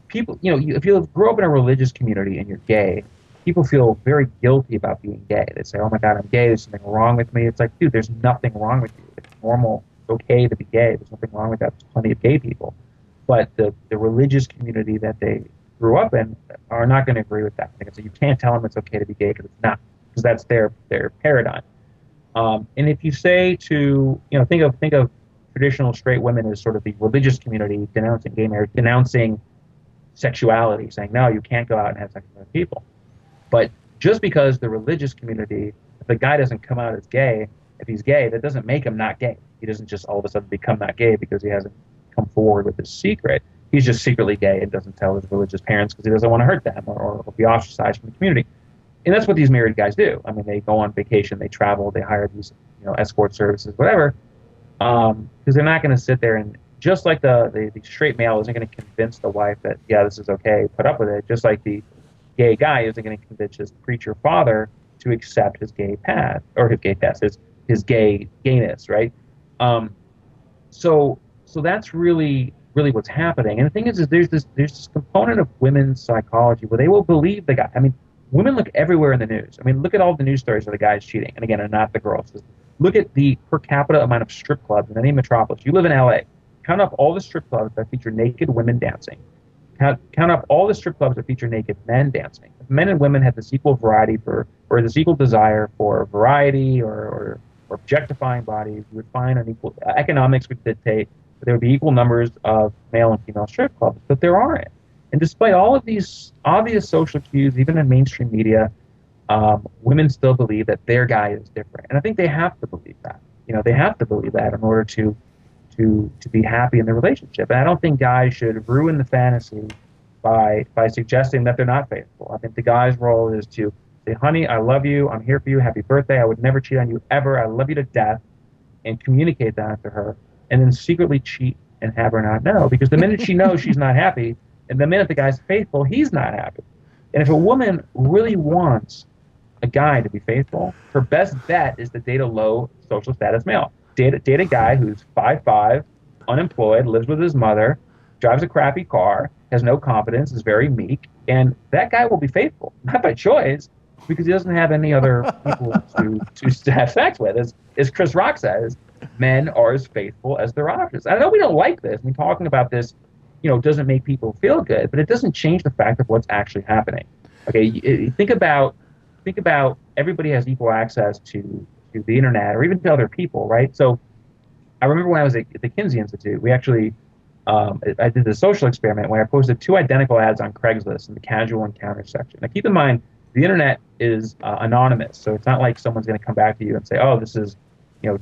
People, if you grow up in a religious community and you're gay, people feel very guilty about being gay. They say, oh my God, I'm gay, there's something wrong with me. It's like, dude, there's nothing wrong with you. It's normal, it's okay to be gay. There's nothing wrong with that. There's plenty of gay people. But the religious community that they grew up in are not going to agree with that. So you can't tell them it's okay to be gay because it's not, because that's their paradigm. And if you say to, think of traditional straight women as sort of the religious community denouncing gay marriage, denouncing sexuality, saying, no, you can't go out and have sex with other people. But just because the religious community, if the guy doesn't come out as gay, if he's gay, that doesn't make him not gay. He doesn't just all of a sudden become not gay because he hasn't come forward with his secret. He's just secretly gay and doesn't tell his religious parents because he doesn't want to hurt them or be ostracized from the community. And that's what these married guys do. They go on vacation, they travel, they hire these escort services, whatever, because they're not going to sit there and, just like the straight male isn't going to convince the wife that, yeah, this is okay, put up with it, just like the gay guy isn't going to convince his preacher father to accept his gay path, or his gayness, right? So that's really what's happening. And the thing is there's this component of women's psychology where they will believe the guy. Women look everywhere in the news. Look at all the news stories of the guys cheating, and again, not the girls. Look at the per capita amount of strip clubs in any metropolis. You live in LA. Count up all the strip clubs that feature naked women dancing. Count up all the strip clubs that feature naked men dancing. If men and women had this equal variety or this equal desire for variety or objectifying bodies, you would find an equal economics would dictate that there would be equal numbers of male and female strip clubs, but there aren't. And despite all of these obvious social cues, even in mainstream media, women still believe that their guy is different. And I think they have to believe that. They have to believe that in order to be happy in the relationship. And I don't think guys should ruin the fantasy by suggesting that they're not faithful. I think the guy's role is to say, honey, I love you, I'm here for you, happy birthday, I would never cheat on you ever, I love you to death, and communicate that to her, and then secretly cheat and have her not know. Because the minute she knows she's not happy, And the minute the guy's faithful, he's not happy. And if a woman really wants a guy to be faithful, her best bet is to date a low social status male. Date a guy who's 5'5", unemployed, lives with his mother, drives a crappy car, has no confidence, is very meek, and that guy will be faithful, not by choice, because he doesn't have any other people to have sex with. As Chris Rock says, men are as faithful as their options. I know we don't like this. I mean, talking about this, doesn't make people feel good, but it doesn't change the fact of what's actually happening. Okay, think about everybody has equal access to the internet or even to other people, right? So I remember when I was at the Kinsey Institute, we actually, I did the social experiment where I posted 2 identical ads on Craigslist in the casual encounter section. Now keep in mind, the internet is anonymous, so it's not like someone's going to come back to you and say, oh, this is,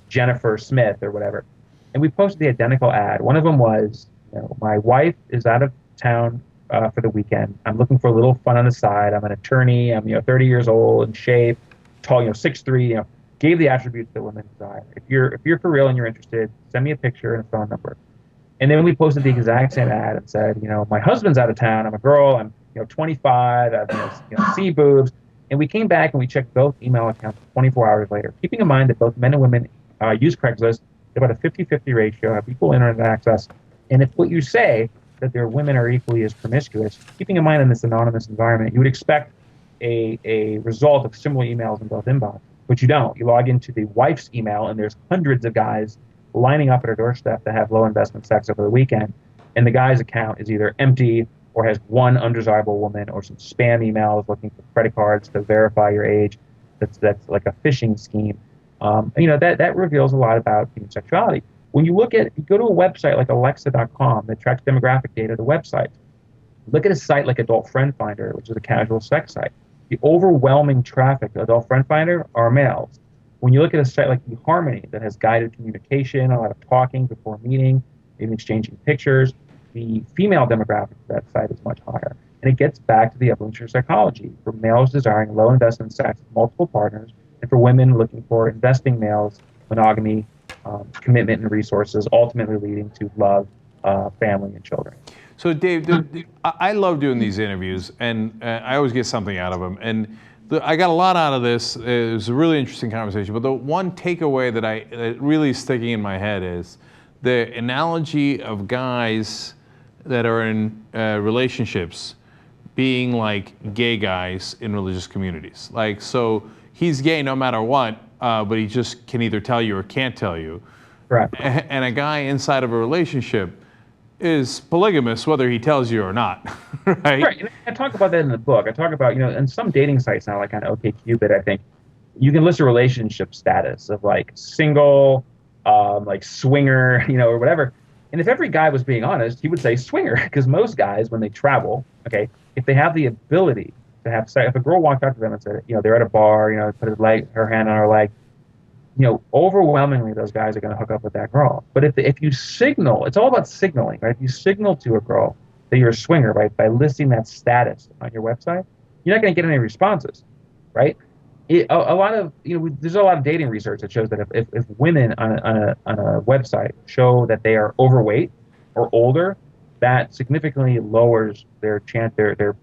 Jennifer Smith or whatever. And we posted the identical ad. One of them was, my wife is out of town for the weekend. I'm looking for a little fun on the side. I'm an attorney. I'm 30 years old, in shape, tall, 6'3", gave the attributes that women desire. If you're for real and you're interested, send me a picture and a phone number. And then we posted the exact same ad and said, my husband's out of town. I'm a girl. I'm 25. I have C boobs. And we came back and we checked both email accounts 24 hours later, keeping in mind that both men and women use Craigslist. They're about a 50-50 ratio, have equal internet access. And if what you say that their women are equally as promiscuous, keeping in mind in this anonymous environment, you would expect a result of similar emails in both inbox, but you don't. You log into the wife's email and there's hundreds of guys lining up at her doorstep to have low investment sex over the weekend, and the guy's account is either empty or has one undesirable woman or some spam emails looking for credit cards to verify your age. That's like a phishing scheme. That reveals a lot about human sexuality. When you go to a website like Alexa.com that tracks demographic data to websites, look at a site like Adult Friend Finder, which is a casual sex site. The overwhelming traffic to Adult Friend Finder are males. When you look at a site like eHarmony that has guided communication, a lot of talking before meeting, even exchanging pictures, the female demographic of that site is much higher. And it gets back to the evolutionary psychology for males desiring low investment sex with multiple partners, and for women looking for investing males, monogamy, commitment and resources, ultimately leading to love, family, and children. So Dave, I love doing these interviews, and I always get something out of them. And I got a lot out of this. It was a really interesting conversation. But the one takeaway that really is sticking in my head is the analogy of guys that are in relationships being like gay guys in religious communities. Like, so he's gay no matter what, but he just can either tell you or can't tell you. Right. And a guy inside of a relationship is polygamous whether he tells you or not, right? Right. And I talk about that in the book. I talk about, and some dating sites now, like on OkCupid, I think, you can list a relationship status of like single, like swinger, or whatever. And if every guy was being honest, he would say swinger, because most guys, when they travel, okay, if they have the ability to have sex, if a girl walked up to them and said, they're at a bar, put her hand on her leg, overwhelmingly those guys are going to hook up with that girl. But if you signal, it's all about signaling, right? If you signal to a girl that you're a swinger, right, by listing that status on your website, you're not going to get any responses, right? There's a lot of dating research that shows that if women on a website show that they are overweight or older, that significantly lowers their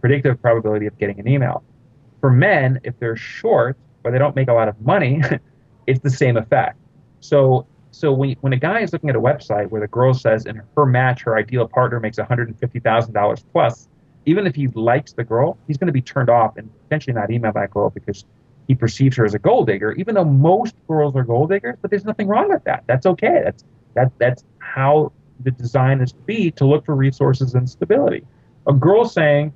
predictive probability of getting an email. For men, if they're short or they don't make a lot of money, it's the same effect. So when a guy is looking at a website where the girl says in her match her ideal partner makes $150,000 plus, even if he likes the girl, he's going to be turned off and potentially not email that girl because he perceives her as a gold digger, even though most girls are gold diggers. But there's nothing wrong with that. That's okay. That's how the design is to look for resources and stability. A girl saying,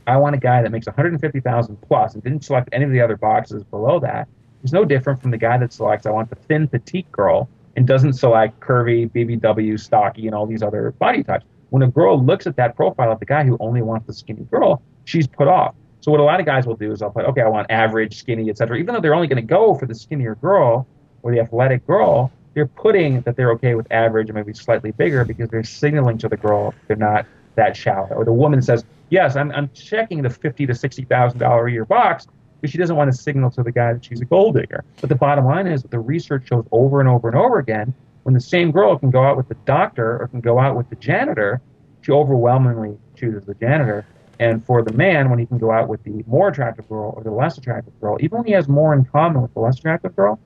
I want a guy that makes $150,000 plus and didn't select any of the other boxes below that is no different from the guy that selects, I want the thin, petite girl, and doesn't select curvy, BBW, stocky, and all these other body types. When a girl looks at that profile of the guy who only wants the skinny girl, she's put off. So what a lot of guys will do is they'll put, okay, I want average, skinny, etc. Even though they're only going to go for the skinnier girl or the athletic girl, they're putting that they're okay with average and maybe slightly bigger because they're signaling to the girl they're not that shallow. Or the woman says, yes, I'm checking the $50,000 to $60,000 a year box, because she doesn't want to signal to the guy that she's a gold digger. But the bottom line is that the research shows over and over and over again, when the same girl can go out with the doctor or can go out with the janitor, she overwhelmingly chooses the janitor. And for the man, when he can go out with the more attractive girl or the less attractive girl, even when he has more in common with the less attractive girl,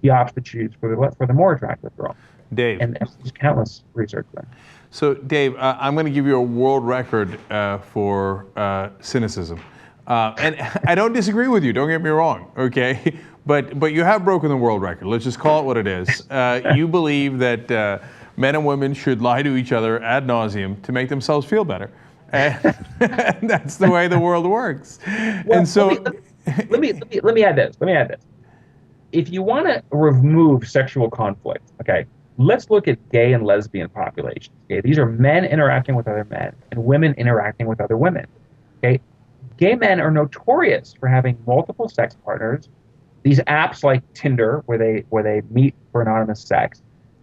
he opts to choose for the more attractive girl. Dave. And there's countless research there. So, Dave, I'm going to give you a world record for cynicism. And I don't disagree with you, don't get me wrong, okay? But you have broken the world record. Let's just call it what it is. You believe that men and women should lie to each other ad nauseum to make themselves feel better. And that's the way the world works. Well, and so... Let me add this. If you want to remove sexual conflict, okay, let's look at gay and lesbian populations. Okay, these are men interacting with other men and women interacting with other women. Okay, gay men are notorious for having multiple sex partners. These apps like Tinder, where they meet for anonymous sex,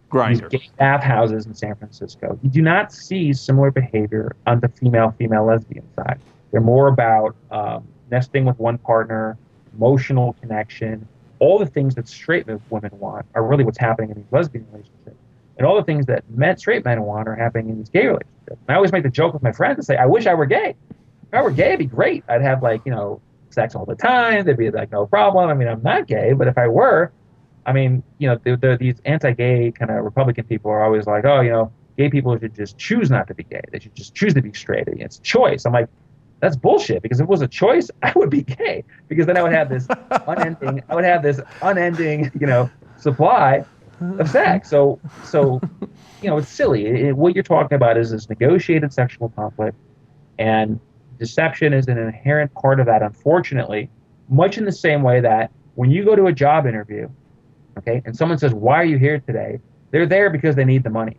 Grindr. These gay bathhouses in San Francisco. You do not see similar behavior on the female lesbian side. They're more about nesting with one partner, emotional connection. All the things that straight women want are really what's happening in these lesbian relationships. And all the things that straight men want are happening in these gay relationships. And I always make the joke with my friends and say, I wish I were gay. If I were gay, it'd be great. I'd have sex all the time. There'd be no problem. I mean, I'm not gay, but if I were, I mean, these anti-gay kind of Republican people are always like, oh, gay people should just choose not to be gay. They should just choose to be straight. It's choice. I'm like, that's bullshit. Because if it was a choice, I would be gay. Because then I would have this unending, supply of sex. So it's silly. What you're talking about is this negotiated sexual conflict, and deception is an inherent part of that. Unfortunately, much in the same way that when you go to a job interview, okay, and someone says, "Why are you here today?" They're there because they need the money.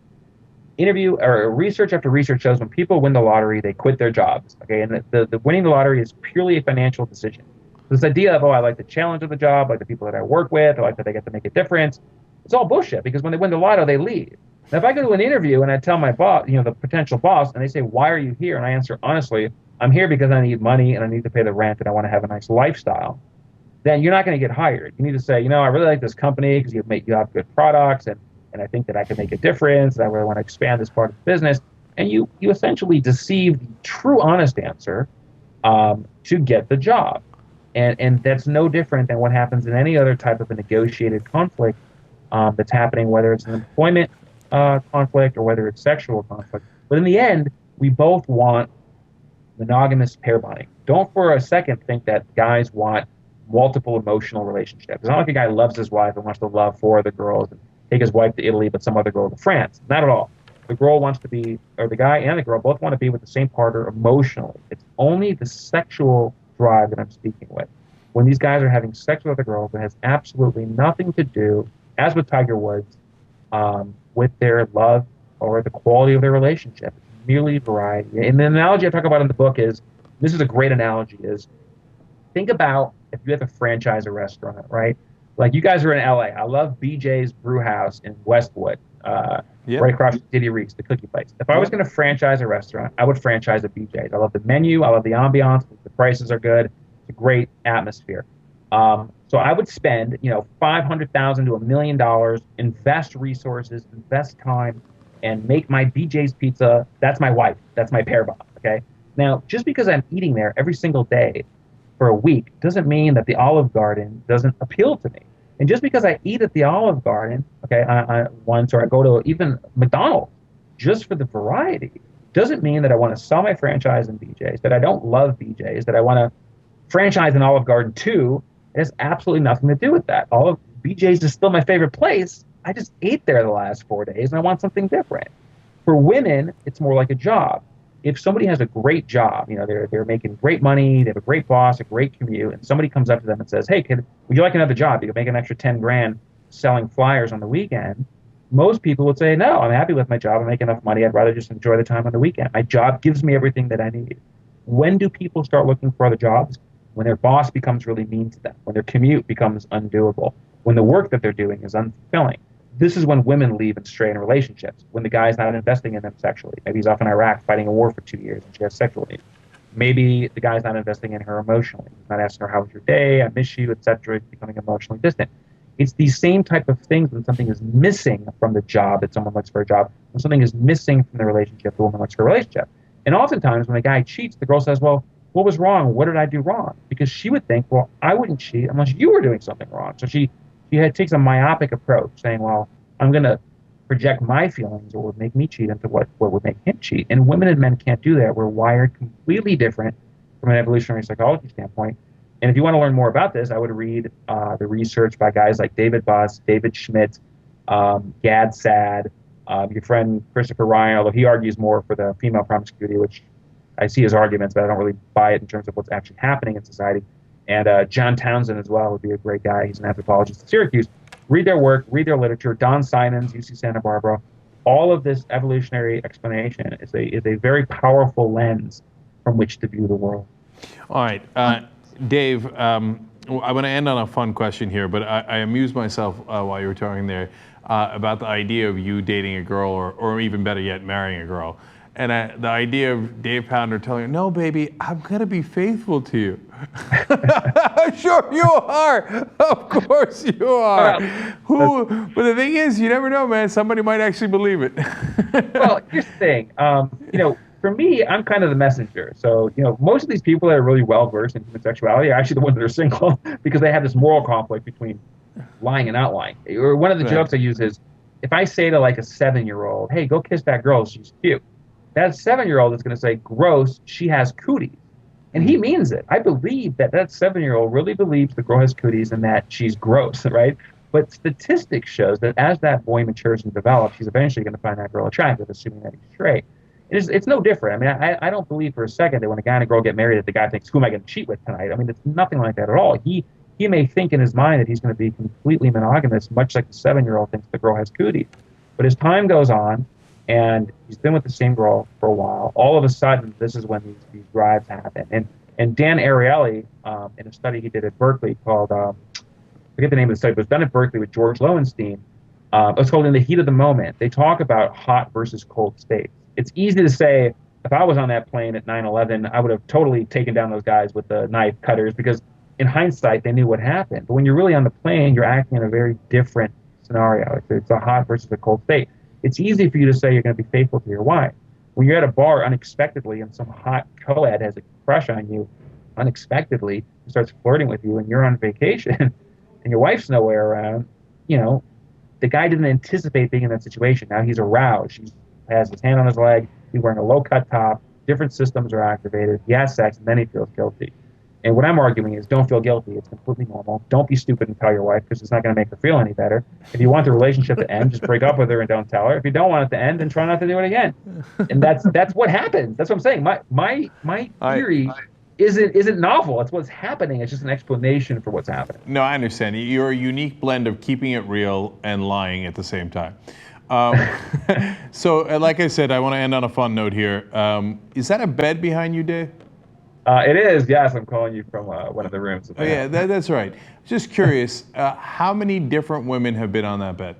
Research after research shows when people win the lottery, they quit their jobs. Okay, and the winning the lottery is purely a financial decision. This idea of, I like the challenge of the job, I like the people that I work with, I like that I get to make a difference. It's all bullshit, because when they win the lotto, they leave. Now, if I go to an interview and I tell my boss, the potential boss, and they say, "Why are you here?" and I answer honestly, "I'm here because I need money and I need to pay the rent and I want to have a nice lifestyle," then you're not going to get hired. You need to say, I really like this company because you have good products, and I think that I can make a difference, and I really want to expand this part of the business. And you essentially deceive the true honest answer to get the job. And that's no different than what happens in any other type of a negotiated conflict that's happening, whether it's an employment conflict or whether it's sexual conflict. But in the end, we both want monogamous pair bonding. Don't for a second think that guys want multiple emotional relationships. It's not like a guy loves his wife and wants to love 4 other girls and take his wife to Italy, but some other girl to France. Not at all. The girl wants to be, or the guy and the girl both want to be with the same partner emotionally. It's only the sexual drive that I'm speaking with. When these guys are having sex with other girls, it has absolutely nothing to do, as with Tiger Woods, with their love or the quality of their relationship. It's merely variety. And the analogy I talk about in the book is, this is a great analogy, is think about if you have to franchise a restaurant, right? Like, you guys are in LA. I love BJ's Brew House in Westwood, right across from Diddy Reeks, the cookie place. If I was going to franchise a restaurant, I would franchise a BJ's. I love the menu. I love the ambiance. The prices are good. It's a great atmosphere. So I would spend, $500,000 to $1 million, invest resources, invest time, and make my BJ's pizza. That's my wife. That's my pair bond. Okay. Now, just because I'm eating there every single day for a week doesn't mean that the Olive Garden doesn't appeal to me. And just because I eat at the Olive Garden, okay, once, or I go to even McDonald's just for the variety, doesn't mean that I want to sell my franchise in BJ's, that I don't love BJ's, that I want to franchise in Olive Garden too. It has absolutely nothing to do with that. BJ's is still my favorite place. I just ate there the last 4 days and I want something different. For women, it's more like a job. If somebody has a great job, they're making great money, they have a great boss, a great commute, and somebody comes up to them and says, "Hey, kid, would you like another job? You can make an extra 10 grand selling flyers on the weekend." Most people would say, "No, I'm happy with my job. I make enough money. I'd rather just enjoy the time on the weekend. My job gives me everything that I need." When do people start looking for other jobs? When their boss becomes really mean to them, when their commute becomes undoable, when the work that they're doing is unfulfilling. This is when women leave and stray in relationships, when the guy's not investing in them sexually. Maybe he's off in Iraq fighting a war for 2 years and she has sexual needs. Maybe the guy's not investing in her emotionally. He's not asking her, "How was your day? I miss you," etc. He's becoming emotionally distant. It's these same type of things when something is missing from the job that someone looks for a job, when something is missing from the relationship, the woman looks for a relationship. And oftentimes when a guy cheats, the girl says, well, what was wrong? What did I do wrong? Because she would think, well, I wouldn't cheat unless you were doing something wrong. So she takes a myopic approach, saying, well, I'm going to project my feelings or would make me cheat into what would make him cheat. And women and men can't do that. We're wired completely different from an evolutionary psychology standpoint. And if you want to learn more about this, I would read the research by guys like David Buss, David Schmidt, Gad Saad, your friend Christopher Ryan, although he argues more for the female promiscuity, which I see his arguments, but I don't really buy it in terms of what's actually happening in society. And John Townsend as well would be a great guy. He's an anthropologist at Syracuse. Read their work, read their literature. Don Simons, UC Santa Barbara. All of this evolutionary explanation is a very powerful lens from which to view the world. All right. Dave, I'm going to end on a fun question here, but I amused myself while you were talking there about the idea of you dating a girl or even better yet, marrying a girl. And the idea of Dave Pounder telling her, no, baby, I'm going to be faithful to you. Sure you are. Of course you are. But the thing is, you never know, man. Somebody might actually believe it. Well, here's the thing. For me, I'm kind of the messenger. So, most of these people that are really well-versed in human sexuality are actually the ones that are single because they have this moral conflict between lying and not lying. Or one of the jokes I use is, if I say to like a 7-year-old, hey, go kiss that girl, she's cute. That 7-year-old is going to say, gross, she has cooties. And he means it. I believe that 7-year-old really believes the girl has cooties and that she's gross, right? But statistics shows that as that boy matures and develops, he's eventually going to find that girl attractive, assuming that he's straight. It's no different. I mean, I don't believe for a second that when a guy and a girl get married that the guy thinks, who am I going to cheat with tonight? I mean, it's nothing like that at all. He may think in his mind that he's going to be completely monogamous, much like the 7-year-old thinks the girl has cooties. But as time goes on, and he's been with the same girl for a while, all of a sudden, this is when these drives happen. And Dan Ariely, in a study he did at Berkeley called, I forget the name of the study, but it was done at Berkeley with George Lowenstein. It was called In the Heat of the Moment. They talk about hot versus cold states. It's easy to say, if I was on that plane at 9/11, I would have totally taken down those guys with the knife cutters because in hindsight, they knew what happened. But when you're really on the plane, you're acting in a very different scenario. It's a hot versus a cold state. It's easy for you to say you're going to be faithful to your wife. When you're at a bar unexpectedly and some hot co-ed has a crush on you, unexpectedly starts flirting with you and you're on vacation and your wife's nowhere around, the guy didn't anticipate being in that situation. Now he's aroused. He has his hand on his leg. He's wearing a low-cut top. Different systems are activated. He has sex, and then he feels guilty. And what I'm arguing is don't feel guilty. It's completely normal. Don't be stupid and tell your wife because it's not going to make her feel any better. If you want the relationship to end, just break up with her and don't tell her. If you don't want it to end, then try not to do it again. And that's what happens. That's what I'm saying. My theory isn't novel. It's what's happening. It's just an explanation for what's happening. No, I understand. You're a unique blend of keeping it real and lying at the same time. So, like I said, I want to end on a fun note here. Is that a bed behind you, Dave? It is, yes. I'm calling you from one of the rooms. Oh, yeah, that's right. Just curious, how many different women have been on that bed?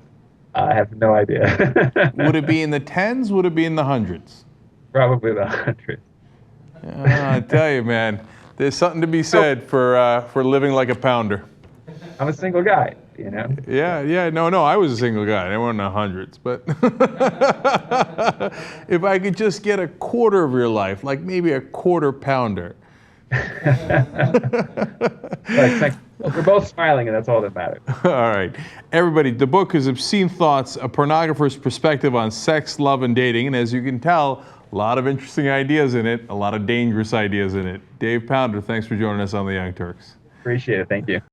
I have no idea. Would it be in the tens? Would it be in the hundreds? Probably the hundreds. I tell you, man, there's something to be said for living like a pounder. I'm a single guy, Yeah. No, I was a single guy. I wasn't in the hundreds, but if I could just get a quarter of your life, like maybe a quarter pounder. We're both smiling, and that's all that matters. All right. Everybody, the book is Obscene Thoughts, a pornographer's perspective on sex, love, and dating. And as you can tell, a lot of interesting ideas in it, a lot of dangerous ideas in it. Dave Pounder, thanks for joining us on The Young Turks. Appreciate it. Thank you.